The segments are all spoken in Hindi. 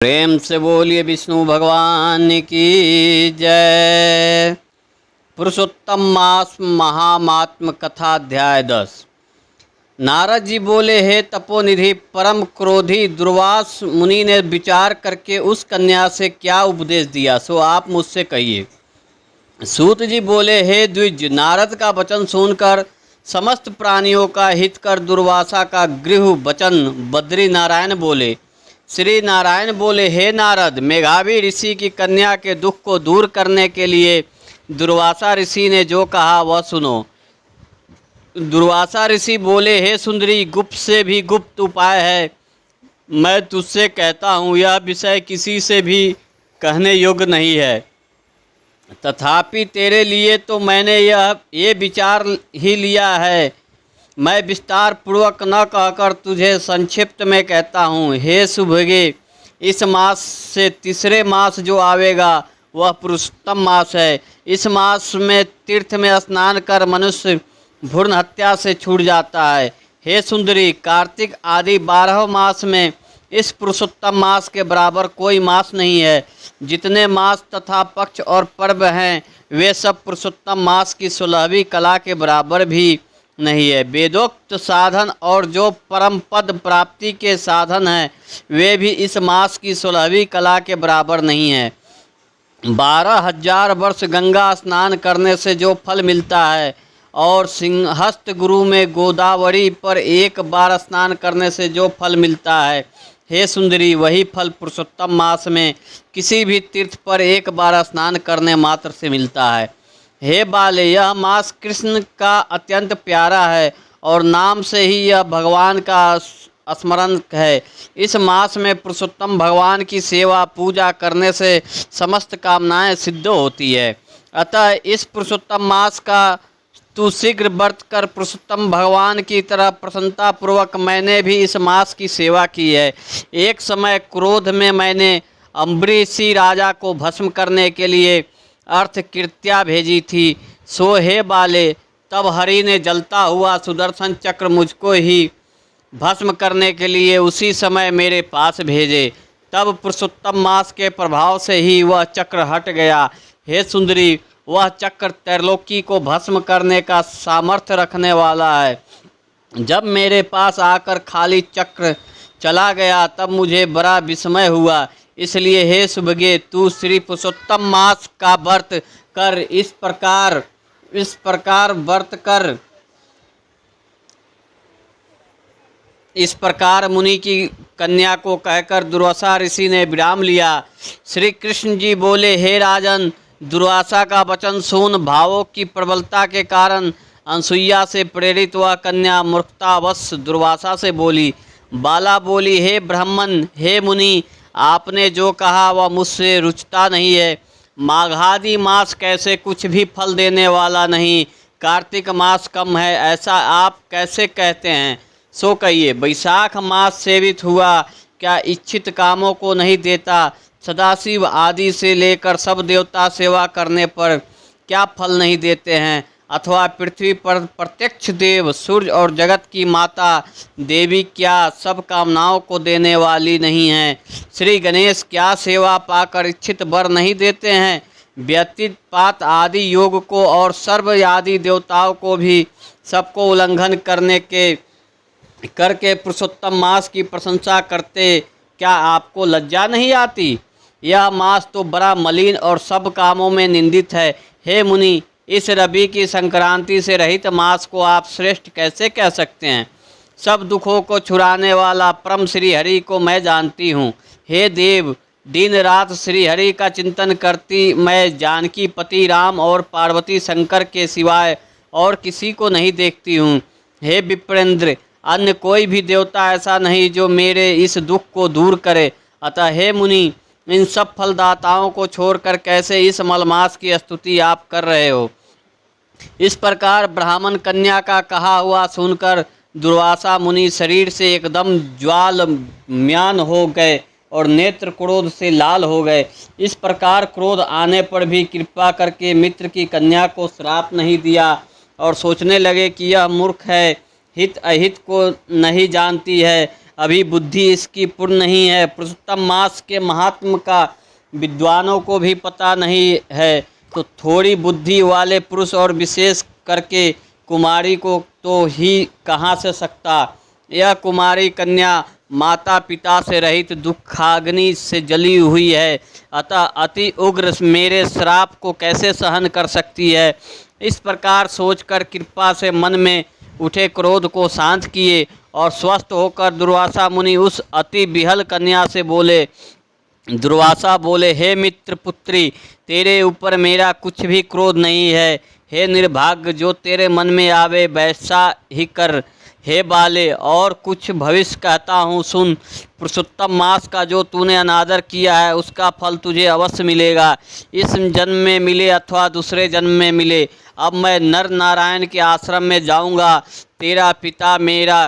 प्रेम से बोलिए विष्णु भगवान की जय। पुरुषोत्तम मास महात्म कथा अध्याय 10। नारद जी बोले, हे तपोनिधि परम क्रोधी दुर्वास मुनि ने विचार करके उस कन्या से क्या उपदेश दिया, सो आप मुझसे कहिए। सूत जी बोले, हे द्विज, नारद का वचन सुनकर समस्त प्राणियों का हित कर दुर्वासा का गृह वचन बद्री नारायण बोले। श्री नारायण बोले, हे नारद, मेघावी ऋषि की कन्या के दुख को दूर करने के लिए दुर्वासा ऋषि ने जो कहा वह सुनो। दुर्वासा ऋषि बोले, हे सुंदरी, गुप्त से भी गुप्त उपाय है। मैं तुझसे कहता हूँ, यह विषय किसी से भी कहने योग्य नहीं है, तथापि तेरे लिए तो मैंने ये विचार ही लिया है। मैं विस्तार पूर्वक न कहकर तुझे संक्षिप्त में कहता हूँ। हे सुभगे, इस मास से तीसरे मास जो आवेगा वह पुरुषोत्तम मास है। इस मास में तीर्थ में स्नान कर मनुष्य भ्रूण हत्या से छूट जाता है। हे सुंदरी, कार्तिक आदि 12 मास में इस पुरुषोत्तम मास के बराबर कोई मास नहीं है। जितने मास तथा पक्ष और पर्व हैं वे सब पुरुषोत्तम मास की 16वीं कला के बराबर भी नहीं है। वेदोक्त साधन और जो परम पद प्राप्ति के साधन हैं वे भी इस मास की 16वीं कला के बराबर नहीं है। 12,000 वर्ष गंगा स्नान करने से जो फल मिलता है और सिंहस्थ गुरु में गोदावरी पर एक बार स्नान करने से जो फल मिलता है, हे सुंदरी, वही फल पुरुषोत्तम मास में किसी भी तीर्थ पर एक बार स्नान करने मात्र से मिलता है। हे बाले, यह मास कृष्ण का अत्यंत प्यारा है और नाम से ही यह भगवान का स्मरण है। इस मास में पुरुषोत्तम भगवान की सेवा पूजा करने से समस्त कामनाएं सिद्ध होती है। अतः इस पुरुषोत्तम मास का तू शीघ्र व्रत कर। पुरुषोत्तम भगवान की तरह प्रसन्नता पूर्वक मैंने भी इस मास की सेवा की है। एक समय क्रोध में मैंने अम्बरीषी राजा को भस्म करने के लिए अर्थकृत्या भेजी थी। सो हे बाले, तब हरि ने जलता हुआ सुदर्शन चक्र मुझको ही भस्म करने के लिए उसी समय मेरे पास भेजे। तब पुरुषोत्तम मास के प्रभाव से ही वह चक्र हट गया। हे सुंदरी, वह चक्र त्रैलोकी को भस्म करने का सामर्थ्य रखने वाला है। जब मेरे पास आकर खाली चक्र चला गया तब मुझे बड़ा विस्मय हुआ। इसलिए हे सुभगे, तू श्री पुरुषोत्तम मास का व्रत कर। इस प्रकार व्रत कर। इस प्रकार मुनि की कन्या को कहकर दुर्वासा ऋषि ने विराम लिया। श्री कृष्ण जी बोले, हे राजन, दुर्वासा का वचन सुन। भावों की प्रबलता के कारण अनसुईया से प्रेरित वह कन्या मूर्खतावश दुर्वासा से बोली। बाला बोली, हे ब्राह्मण, हे मुनि, आपने जो कहा वह मुझसे रुचता नहीं है। माघादि मास कैसे कुछ भी फल देने वाला नहीं, कार्तिक मास कम है, ऐसा आप कैसे कहते हैं? सो कहिए। वैशाख मास सेवित हुआ क्या इच्छित कामों को नहीं देता? सदाशिव आदि से लेकर सब देवता सेवा करने पर क्या फल नहीं देते हैं? अथवा पृथ्वी पर प्रत्यक्ष देव सूर्य और जगत की माता देवी क्या सब कामनाओं को देने वाली नहीं हैं? श्री गणेश क्या सेवा पाकर इच्छित वर नहीं देते हैं? व्यतीत पात आदि योग को और सर्व आदि देवताओं को भी सबको उल्लंघन करके पुरुषोत्तम मास की प्रशंसा करते, क्या आपको लज्जा नहीं आती? यह मास तो बड़ा मलिन और सब कामों में निंदित है। हे मुनि, इस रवि की संक्रांति से रहित मास को आप श्रेष्ठ कैसे कह सकते हैं? सब दुखों को छुड़ाने वाला परम श्री हरि को मैं जानती हूँ। हे देव, दिन रात श्री हरि का चिंतन करती मैं जानकी पति राम और पार्वती शंकर के सिवाय और किसी को नहीं देखती हूँ। हे विप्रेंद्र, अन्य कोई भी देवता ऐसा नहीं जो मेरे इस दुख को दूर करे। अतः हे मुनि, इन सब फलदाताओं को छोड़कर कैसे इस मलमास की स्तुति आप कर रहे हो? इस प्रकार ब्राह्मण कन्या का कहा हुआ सुनकर दुर्वासा मुनि शरीर से एकदम ज्वालम्यान हो गए और नेत्र क्रोध से लाल हो गए। इस प्रकार क्रोध आने पर भी कृपा करके मित्र की कन्या को श्राप नहीं दिया और सोचने लगे कि यह मूर्ख है, हित अहित को नहीं जानती है, अभी बुद्धि इसकी पूर्ण नहीं है। पुरुषोत्तम मास के महात्म का विद्वानों को भी पता नहीं है, तो थोड़ी बुद्धि वाले पुरुष और विशेष करके कुमारी को तो ही कहाँ से सकता। यह कुमारी कन्या माता पिता से रहित दुखाग्नि से जली हुई है, अतः अति उग्र मेरे श्राप को कैसे सहन कर सकती है। इस प्रकार सोचकर कृपा से मन में उठे क्रोध को शांत किए और स्वस्थ होकर दुर्वासा मुनि उस अति विहल कन्या से बोले। दुर्वासा बोले, हे मित्र पुत्री, तेरे ऊपर मेरा कुछ भी क्रोध नहीं है। हे निर्भाग्य, जो तेरे मन में आवे वैसा ही कर। हे बाले, और कुछ भविष्य कहता हूँ सुन। पुरुषोत्तम मास का जो तूने अनादर किया है उसका फल तुझे अवश्य मिलेगा, इस जन्म में मिले अथवा दूसरे जन्म में मिले। अब मैं नर नारायण के आश्रम में जाऊँगा। तेरा पिता मेरा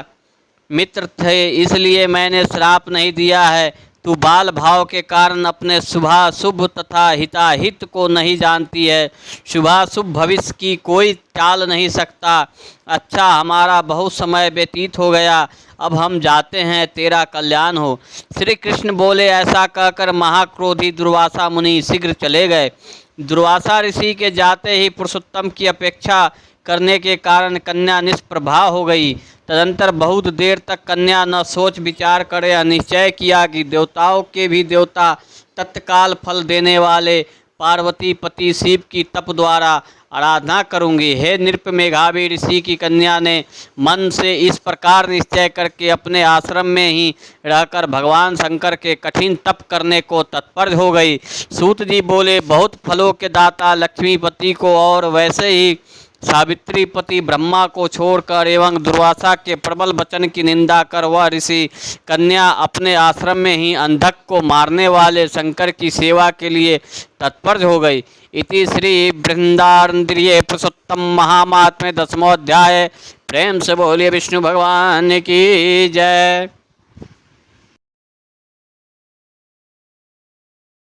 मित्र थे, इसलिए मैंने श्राप नहीं दिया है। तू बाल भाव के कारण अपने शुभाशुभ तथा हिताहित को नहीं जानती है। शुभाशुभ भविष्य की कोई टाल नहीं सकता। अच्छा, हमारा बहुत समय व्यतीत हो गया, अब हम जाते हैं, तेरा कल्याण हो। श्री कृष्ण बोले। ऐसा कहकर महाक्रोधी दुर्वासा मुनि शीघ्र चले गए। दुर्वासा ऋषि के जाते ही पुरुषोत्तम की अपेक्षा करने के कारण कन्या निष्प्रभा हो गई। तदंतर बहुत देर तक कन्या न सोच विचार करे निश्चय किया कि देवताओं के भी देवता तत्काल फल देने वाले पार्वती पति शिव की तप द्वारा आराधना करूंगी। हे नृप मेघावी, ऋषि की कन्या ने मन से इस प्रकार निश्चय करके अपने आश्रम में ही रहकर भगवान शंकर के कठिन तप करने को तत्पर हो गई। सूत जी बोले, बहुत फलों के दाता लक्ष्मीपति को और वैसे ही सावित्री पति ब्रह्मा को छोड़कर एवं दुर्वासा के प्रबल वचन की निंदा कर वह ऋषि कन्या अपने आश्रम में ही अंधक को मारने वाले शंकर की सेवा के लिए तत्पर हो गई। इति श्री बृहदारण्यके पुरुषोत्तम महात्म्य 10वां अध्याय। प्रेम से बोलिए विष्णु भगवान की जय।